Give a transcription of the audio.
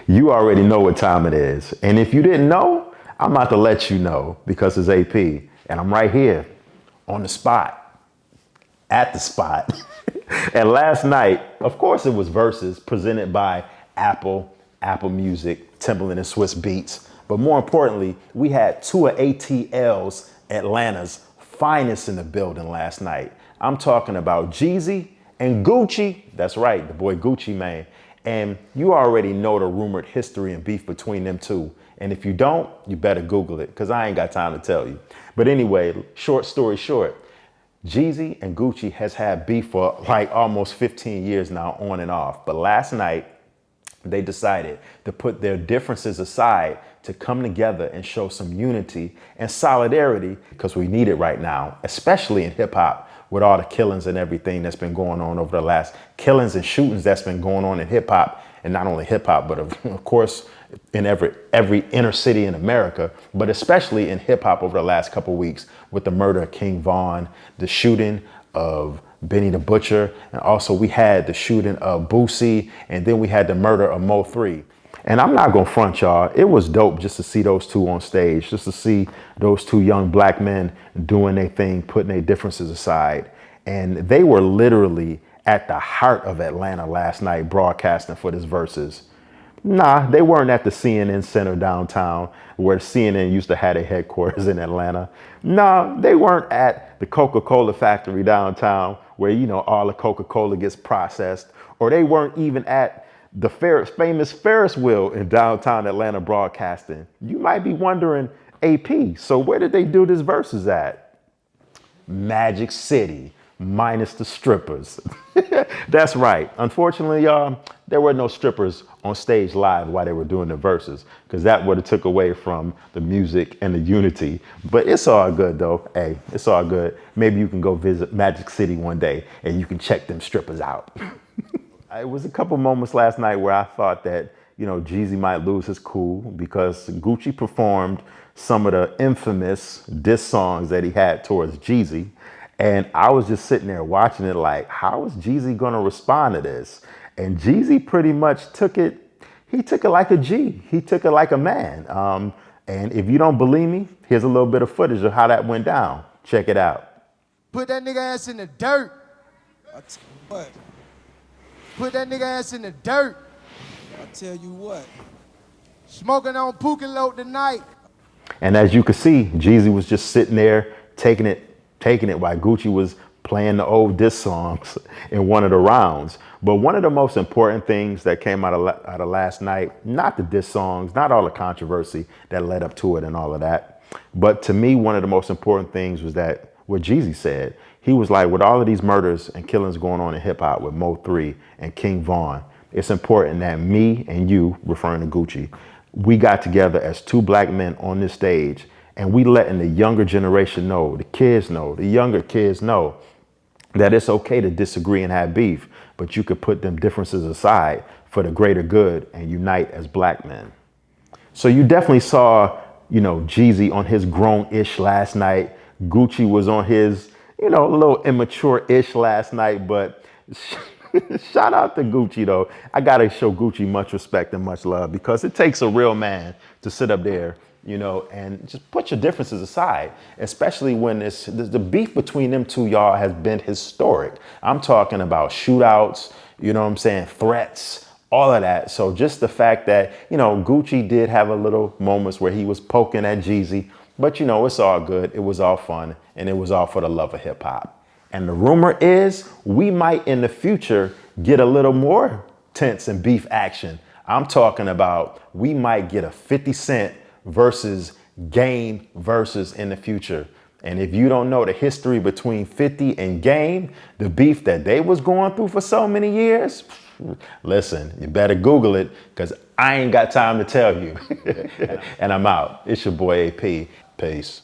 You already know what time it is. And if you didn't know, I'm about to let you know because it's AP. And I'm right here on the spot, at the spot. And last night, of course, it was Verzuz presented by Apple Music, Timbaland and Swiss Beats. But more importantly, we had two of ATL's, Atlanta's finest in the building last night. I'm talking about Jeezy and Gucci. That's right, the boy Gucci Mane. And you already know the rumored history and beef between them two. And if you don't, you better Google it, because I ain't got time to tell you. But anyway, short story short, Jeezy and Gucci has had beef for like almost 15 years now, on and off. But last night, they decided to put their differences aside to come together and show some unity and solidarity, because we need it right now, especially in hip hop, with all the killings and everything that's been going on over the last killings and shootings that's been going on in hip hop, and not only hip hop, but of course in every inner city in America, but especially in hip hop over the last couple of weeks with the murder of King Von, the shooting of Benny the Butcher, and also we had the shooting of Boosie, and then we had the murder of Mo 3. And I'm not gonna front y'all, it was dope just to see those two on stage, just to see those two young black men doing their thing, putting their differences aside. And they were literally at the heart of Atlanta last night broadcasting for this Verzuz. Nah, they weren't at the CNN Center downtown where CNN used to have their headquarters in Atlanta. Nah, they weren't at the Coca-Cola factory downtown where, you know, all the Coca-Cola gets processed. Or they weren't even at the famous Ferris wheel in downtown Atlanta broadcasting. You might be wondering, AP, so where did they do this Verzuz at? Magic City, minus the strippers. That's right. Unfortunately, y'all, there were no strippers on stage live while they were doing the Verzuz, because that would have took away from the music and the unity. But it's all good though. Hey, it's all good. Maybe you can go visit Magic City one day and you can check them strippers out. It was a couple moments last night where I thought that, you know, Jeezy might lose his cool because Gucci performed some of the infamous diss songs that he had towards Jeezy. And I was just sitting there watching it like, how is Jeezy gonna respond to this? And Jeezy pretty much took it like a G. He took it like a man. And if you don't believe me, here's a little bit of footage of how that went down. Check it out. Put that nigga ass in the dirt. I tell you what. Put that nigga ass in the dirt. I tell you what. Smoking on Pookie Load tonight. And as you can see, Jeezy was just sitting there taking it while Gucci was playing the old diss songs in one of the rounds. But one of the most important things that came out of last night, not the diss songs, not all the controversy that led up to it and all of that, but to me, one of the most important things was that what Jeezy said. He was like, with all of these murders and killings going on in hip hop with Mo 3 and King Von, it's important that me and you, referring to Gucci, we got together as two black men on this stage, and we letting the younger generation know, the kids know, the younger kids know that it's okay to disagree and have beef, but you could put them differences aside for the greater good and unite as black men. So you definitely saw, you know, Jeezy on his grown-ish last night. Gucci was on his, you know, a little immature-ish last night, but shout out to Gucci though. I gotta show Gucci much respect and much love, because it takes a real man to sit up there, you know, and just put your differences aside, especially when the beef between them two, y'all, has been historic. I'm talking about shootouts, you know what I'm saying, threats, all of that. So just the fact that, you know, Gucci did have a little moments where he was poking at Jeezy, but you know, it's all good. It was all fun, and it was all for the love of hip hop. And the rumor is we might in the future get a little more tense and beef action. I'm talking about we might get a 50 Cent versus Game Verzuz in the future. And if you don't know the history between 50 and Game, the beef that they was going through for so many years, listen, you better Google it, because I ain't got time to tell you. And I'm out. It's your boy AP. Peace.